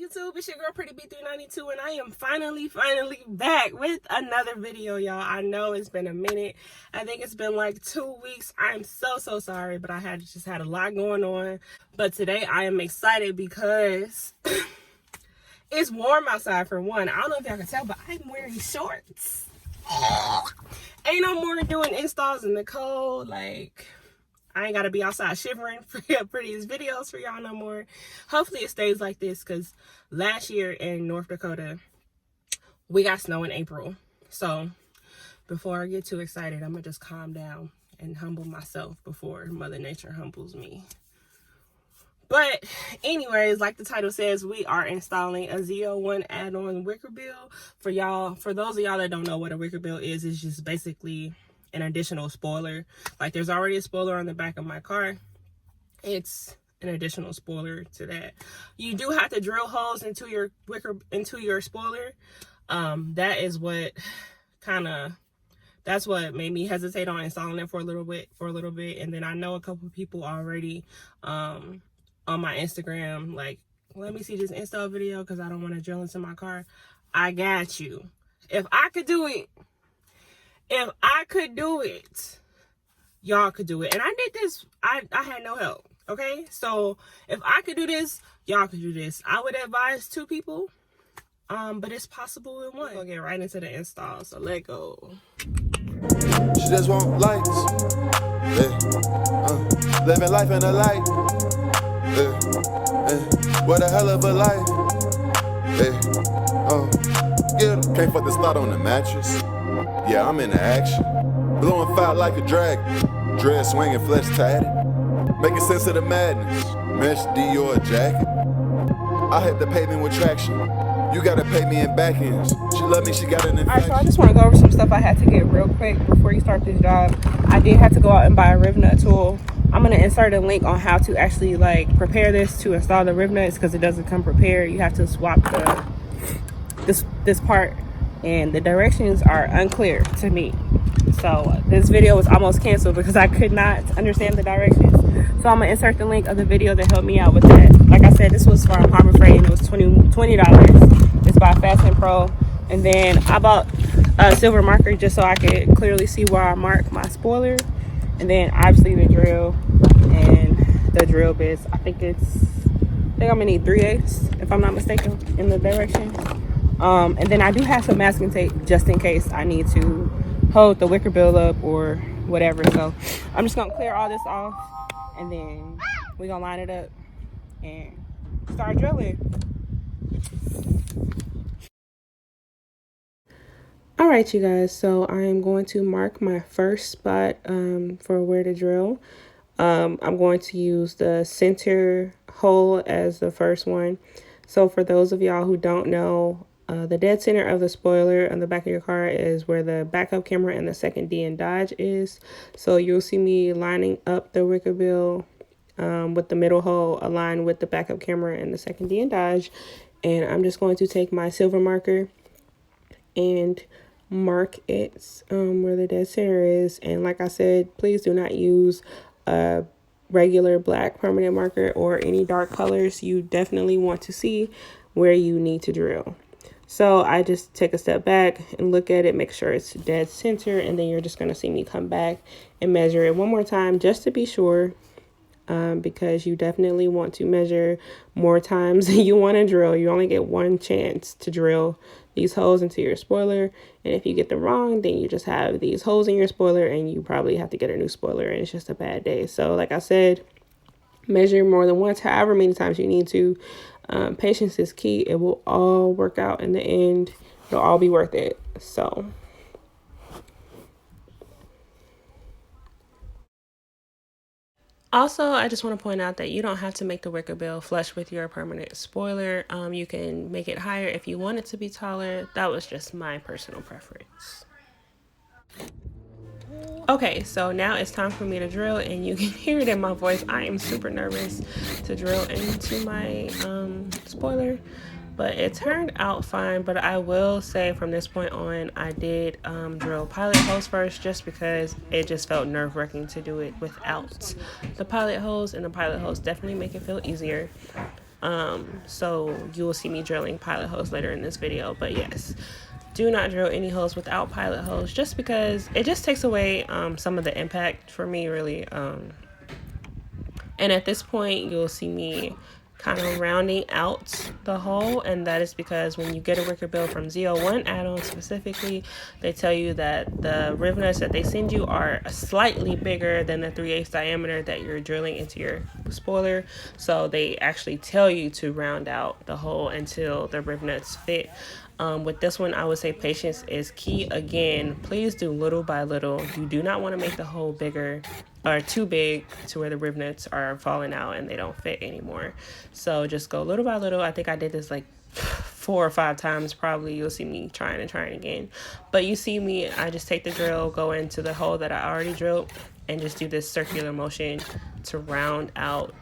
YouTube? It's your girl Pretty B392 and I am finally back with another video, y'all. I know it's been a minute. I think it's been like 2 weeks. I'm so sorry, but I just had a lot going on. But today I am excited because it's warm outside for one. I don't know if y'all can tell, but I'm wearing shorts. Ain't no more doing installs in the cold. Like, I ain't gotta be outside shivering for these videos for y'all no more. Hopefully it stays like this, because last year in North Dakota, we got snow in April. So before I get too excited, I'm gonna just calm down and humble myself before Mother Nature humbles me. But anyways, like the title says, we are installing a ZL1 Addons Wicker Bill. For those of y'all that don't know what a Wicker Bill is, it's just basically an additional spoiler. Like, there's already a spoiler on the back of my car. It's an additional spoiler to that. You do have to drill holes into your spoiler. That is what that's what made me hesitate on installing it for a little bit. And then I know a couple people already on my Instagram, like, let me see this install video because I don't want to drill into my car. I got you. If I could do it, y'all could do it. And I did this, I had no help, okay? So if I could do this, y'all could do this. I would advise 2 people, but it's possible in one. We'll get right into the install, so let go. She just want likes, yeah. Living life in the light, yeah. What a hell of a life, yeah. Yeah. Can't fuck this thought on the mattress. Yeah, I'm into action. Blowing fire like a dragon. Dread swinging, flesh tatted. Making sense of the madness. Mesh Dior jacket. I hit the pavement with traction. You gotta pay me in back ends. She love me, she got an infection. Alright, so I just want to go over some stuff I had to get real quick before you start this job. I did have to go out and buy a Rivnut tool. I'm going to insert a link on how to actually, like, prepare this to install the Rivnuts, because it doesn't come prepared. You have to swap this part, and the directions are unclear to me. So this video was almost canceled because I could not understand the directions. So I'm gonna insert the link of the video that helped me out with that. Like I said, this was from Harbor Freight and it was $20. It's by Fast and Pro. And then I bought a silver marker just so I could clearly see where I mark my spoiler. And then obviously the drill and the drill bits. I think I'm gonna need 3/8 if I'm not mistaken in the direction. And then I do have some masking tape just in case I need to hold the wicker bill up or whatever. So I'm just gonna clear all this off and then we're gonna line it up and start drilling. All right, you guys, so I am going to mark my first spot for where to drill. I'm going to use the center hole as the first one. So for those of y'all who don't know, the dead center of the spoiler on the back of your car is where the backup camera and the second D in Dodge is. So you'll see me lining up the Wickerbill with the middle hole aligned with the backup camera and the second D in Dodge. And I'm just going to take my silver marker and mark it where the dead center is. And like I said, please do not use a regular black permanent marker or any dark colors. You definitely want to see where you need to drill. So I just take a step back and look at it, make sure it's dead center, and then you're just going to see me come back and measure it one more time just to be sure, because you definitely want to measure more times than you want to drill. You only get one chance to drill these holes into your spoiler, and if you get them wrong, then you just have these holes in your spoiler and you probably have to get a new spoiler, and it's just a bad day. So like I said, measure more than once, however many times you need to. Patience is key. It will all work out in the end. It'll all be worth it. So also, I just want to point out that you don't have to make the wicker bill flush with your permanent spoiler. You can make it higher if you want it to be taller. That was just my personal preference. Okay, so now it's time for me to drill, and you can hear it in my voice. I am super nervous to drill into my spoiler, but it turned out fine. But I will say from this point on, I did drill pilot holes first, just because it just felt nerve-wracking to do it without the pilot holes, and the pilot holes definitely make it feel easier. So you will see me drilling pilot holes later in this video. But yes, do not drill any holes without pilot holes, just because it just takes away some of the impact for me, really. And at this point, you'll see me kind of rounding out the hole, and that is because when you get a wicker bill from ZL1 Addons specifically, they tell you that the rivnuts that they send you are slightly bigger than the 3/8 diameter that you're drilling into your spoiler. So they actually tell you to round out the hole until the rivnuts fit. With this one, I would say patience is key. Again, please do little by little. You do not want to make the hole bigger or too big to where the rivnuts are falling out and they don't fit anymore. So just go little by little. I think I did this like 4 or 5 times probably. You'll see me trying and trying again. But you see me, I just take the drill, go into the hole that I already drilled, and just do this circular motion to round out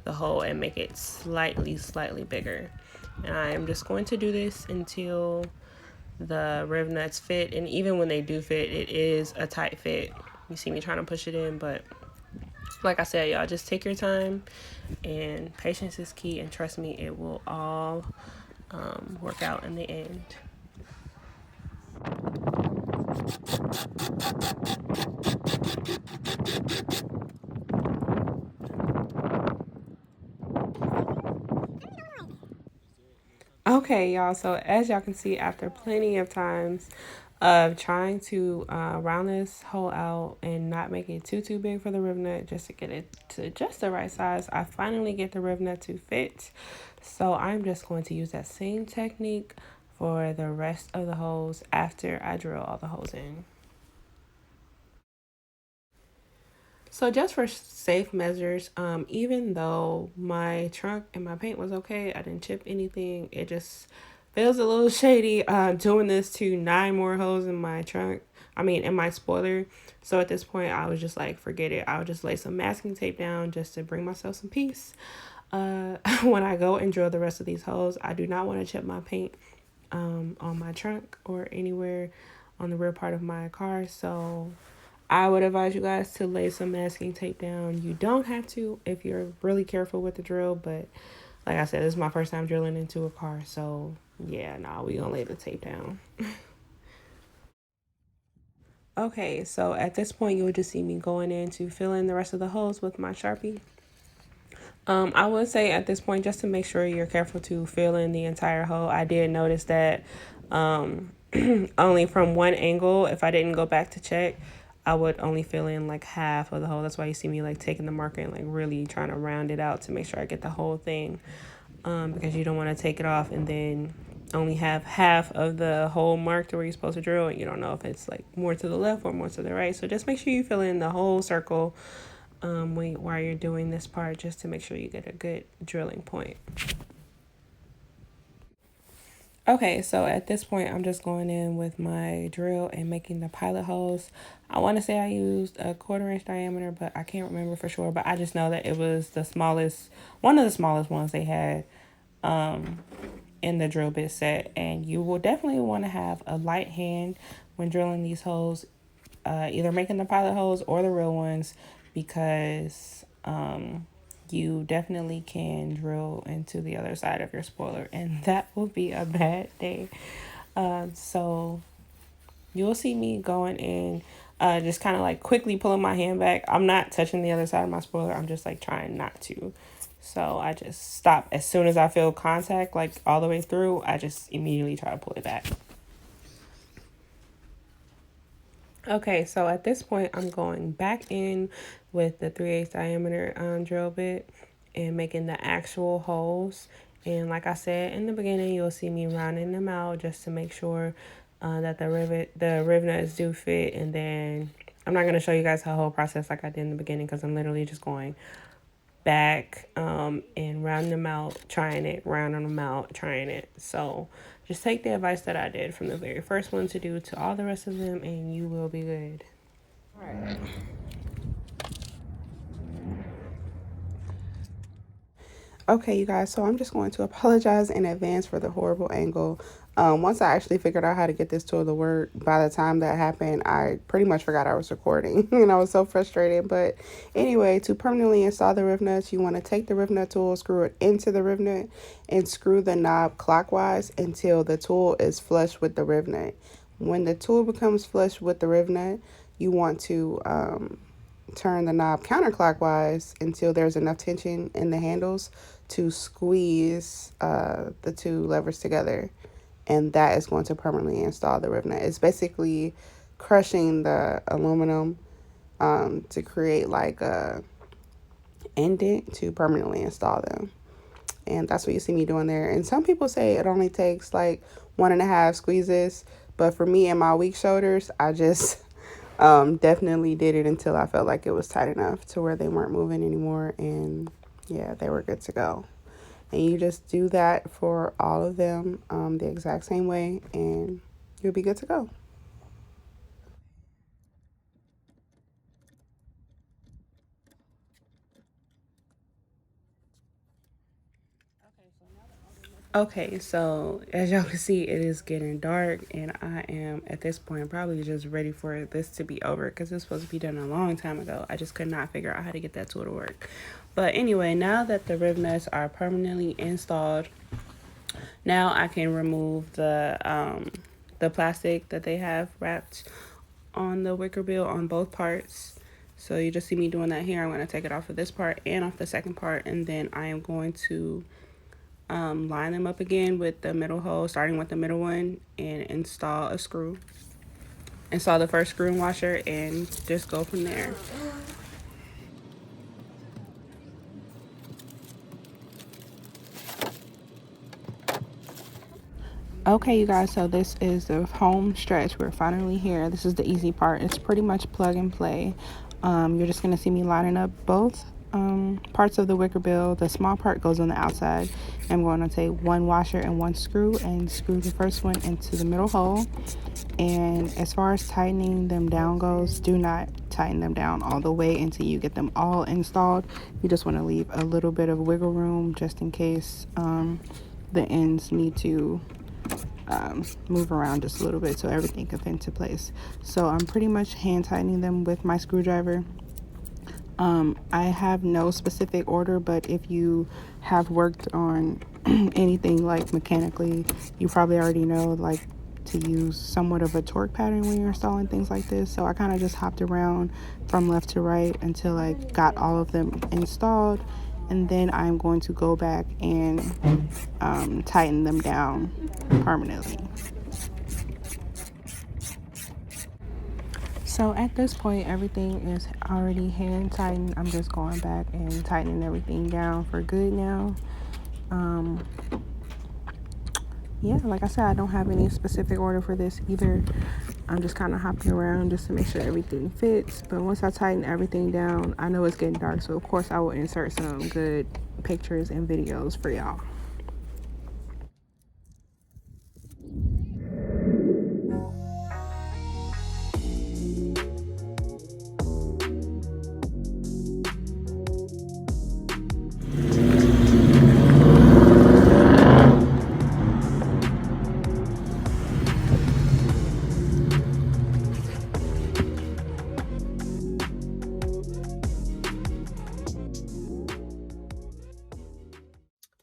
the hole and make it slightly bigger. And I am just going to do this until the rivnuts fit. And even when they do fit, it is a tight fit. You see me trying to push it in, but like I said, y'all, just take your time, and patience is key, and trust me, it will all work out in the end. Okay, y'all, so as y'all can see, after plenty of times of trying to round this hole out and not make it too big for the rivnut, just to get it to just the right size, I finally get the rivnut to fit. So I'm just going to use that same technique for the rest of the holes after I drill all the holes in. So just for safe measures, even though my trunk and my paint was okay, I didn't chip anything, it just feels a little shady doing this to 9 more holes in my trunk. In my spoiler. So at this point, I was just like, forget it. I'll just lay some masking tape down just to bring myself some peace. When I go and drill the rest of these holes, I do not want to chip my paint on my trunk or anywhere on the rear part of my car. So I would advise you guys to lay some masking tape down. You don't have to if you're really careful with the drill, but like I said, this is my first time drilling into a car, so yeah, we gonna lay the tape down. Okay, so at this point, you'll just see me going in to fill in the rest of the holes with my Sharpie. I would say at this point, just to make sure you're careful to fill in the entire hole. I did notice that only from one angle, if I didn't go back to check, I would only fill in like half of the hole. That's why you see me like taking the marker and like really trying to round it out to make sure I get the whole thing. Because you don't want to take it off and then only have half of the hole marked where you're supposed to drill, and you don't know if it's like more to the left or more to the right. So just make sure you fill in the whole circle while you're doing this part, just to make sure you get a good drilling point. Okay, so at this point, I'm just going in with my drill and making the pilot holes. I want to say I used a 1/4 inch diameter, but I can't remember for sure. But I just know that it was the smallest, one of the smallest ones they had in the drill bit set. And you will definitely want to have a light hand when drilling these holes, either making the pilot holes or the real ones, because you definitely can drill into the other side of your spoiler, and that will be a bad day. So you'll see me going in, just kind of like quickly pulling my hand back. I'm not touching the other side of my spoiler. I'm just like trying not to. So I just stop as soon as I feel contact, like all the way through. I just immediately try to pull it back. Okay, so at this point, I'm going back in with the 3/8 diameter drill bit and making the actual holes. And like I said in the beginning, you'll see me rounding them out just to make sure that the rivnuts do fit. And then I'm not going to show you guys the whole process like I did in the beginning, because I'm literally just going back and rounding them out, trying it, rounding them out, trying it. So just take the advice that I did from the very first one to do to all the rest of them, and you will be good. All right. Okay, you guys, so I'm just going to apologize in advance for the horrible angle. Once I actually figured out how to get this tool to work, by the time that happened, I pretty much forgot I was recording and I was so frustrated. But anyway, to permanently install the Rivnuts, you want to take the Rivnut tool, screw it into the Rivnut, and screw the knob clockwise until the tool is flush with the Rivnut. When the tool becomes flush with the Rivnut, you want to turn the knob counterclockwise until there's enough tension in the handles to squeeze the two levers together. And that is going to permanently install the Rivnut. It's basically crushing the aluminum to create like a indent to permanently install them. And that's what you see me doing there. And some people say it only takes like 1.5 squeezes. But for me and my weak shoulders, I just definitely did it until I felt like it was tight enough to where they weren't moving anymore. And yeah, they were good to go. And you just do that for all of them the exact same way, and you'll be good to go. Okay, so as y'all can see, it is getting dark, and I am at this point probably just ready for this to be over because it's supposed to be done a long time ago. I just could not figure out how to get that tool to work. But anyway, now that the rib nuts are permanently installed, now I can remove the plastic that they have wrapped on the wicker bill on both parts. So you just see me doing that here. I'm going to take it off of this part and off the second part, and then I am going to line them up again with the middle hole, starting with the middle one, and install a screw. Install the first screw and washer and just go from there. Okay, you guys, so this is the home stretch. We're finally here. This is the easy part. It's pretty much plug and play. You're just going to see me lining up both parts of the wicker bill. The small part goes on the outside. I'm going to take one washer and one screw and screw the first one into the middle hole. And as far as tightening them down goes, do not tighten them down all the way until you get them all installed. You just want to leave a little bit of wiggle room just in case the ends need to move around just a little bit so everything can fit into place. So I'm pretty much hand tightening them with my screwdriver. I have no specific order, but if you have worked on anything like mechanically, you probably already know like to use somewhat of a torque pattern when you're installing things like this. So I kind of just hopped around from left to right until I got all of them installed, and then I'm going to go back and tighten them down permanently. So at this point, everything is already hand tightened. I'm just going back and tightening everything down for good now. Yeah, like I said, I don't have any specific order for this either. I'm just kind of hopping around just to make sure everything fits. But once I tighten everything down, I know it's getting dark, so of course I will insert some good pictures and videos for y'all.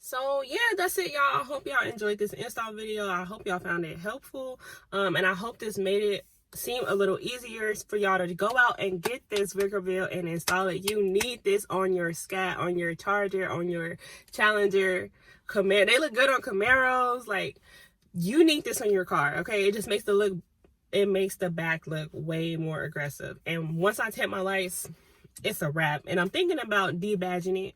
So yeah, that's it, y'all. I hope y'all enjoyed this install video. I hope y'all found it helpful, and I hope this made it seem a little easier for y'all to go out and get this Wickerbill and install it. You need this on your Scat, on your Charger, on your Challenger, Camaro. They look good on Camaros. Like, you need this on your car, okay? It just makes it makes the back look way more aggressive. And once I tap my lights, it's a wrap. And I'm thinking about debadging it.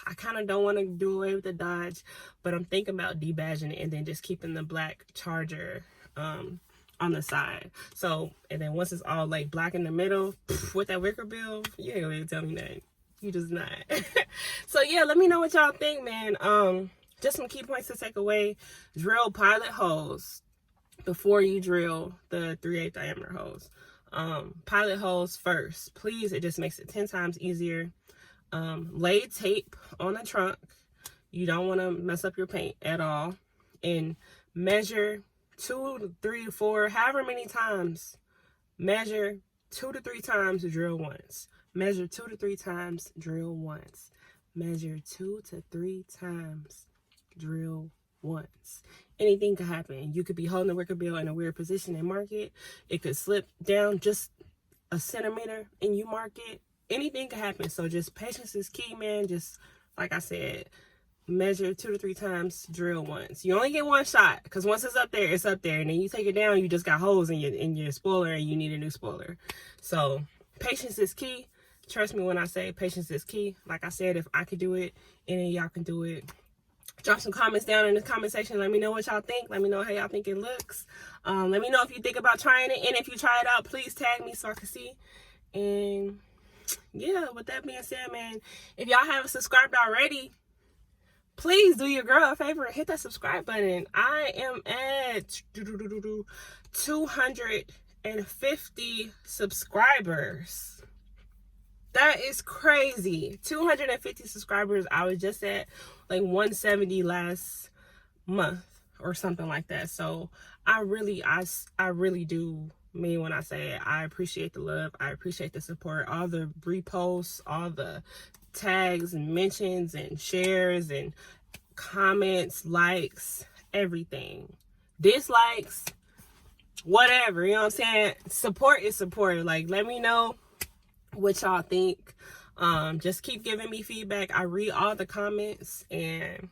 I kind of don't want to do away with the Dodge, but I'm thinking about debadging it and then just keeping the black Charger on the side. So, and then once it's all like black in the middle with that Wickerbill, you ain't gonna be able to tell me nothing. You just not. So yeah, let me know what y'all think, man. Just some key points to take away. Drill pilot holes before you drill the 3/8 diameter holes. Pilot holes first, please. It just makes it 10 times easier. Lay tape on the trunk. You don't want to mess up your paint at all. And measure 2, 3, 4, however many times. Measure 2 to 3 times, drill once. Measure 2 to 3 times, drill once. Measure 2 to 3 times, drill once. Anything could happen. You could be holding the wicker bill in a weird position and mark it. It could slip down just a centimeter and you mark it. Anything could happen. So just patience is key, man. Just like I said, measure 2 to 3 times, drill once. You only get one shot, because once it's up there, it's up there. And then you take it down, you just got holes in your spoiler and you need a new spoiler. So patience is key. Trust me when I say patience is key. Like I said, if I could do it, any of y'all can do it. Drop some comments down in the comment section. Let me know what y'all think. Let me know how y'all think it looks. Let me know if you think about trying it. And if you try it out, please tag me so I can see. And yeah, with that being said, man, if y'all haven't subscribed already, please do your girl a favor and hit that subscribe button. I am at 250 subscribers. That is crazy. 250 subscribers. I was just at like 170 last month or something like that. So I really do mean when I say it. I appreciate the love. I appreciate the support. All the reposts, all the tags and mentions and shares and comments, likes, everything. Dislikes, whatever. You know what I'm saying? Support is support. Like, let me know what y'all think. Just keep giving me feedback. I read all the comments, and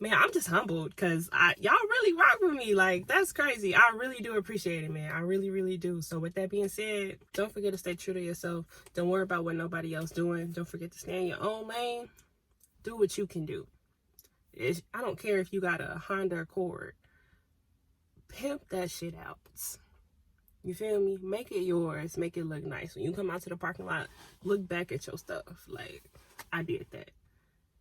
man, I'm just humbled because y'all really rock with me. Like, that's crazy. I really do appreciate it, man. I really do. So with that being said, don't forget to stay true to yourself. Don't worry about what nobody else doing. Don't forget to stay in your own lane. Do what you can do. I don't care if you got a Honda Accord. Pimp that shit out. You feel me? Make it yours. Make it look nice. When you come out to the parking lot, look back at your stuff. Like, I did that.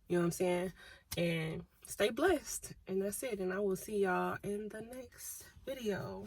You know what I'm saying? And stay blessed. And that's it. And I will see y'all in the next video.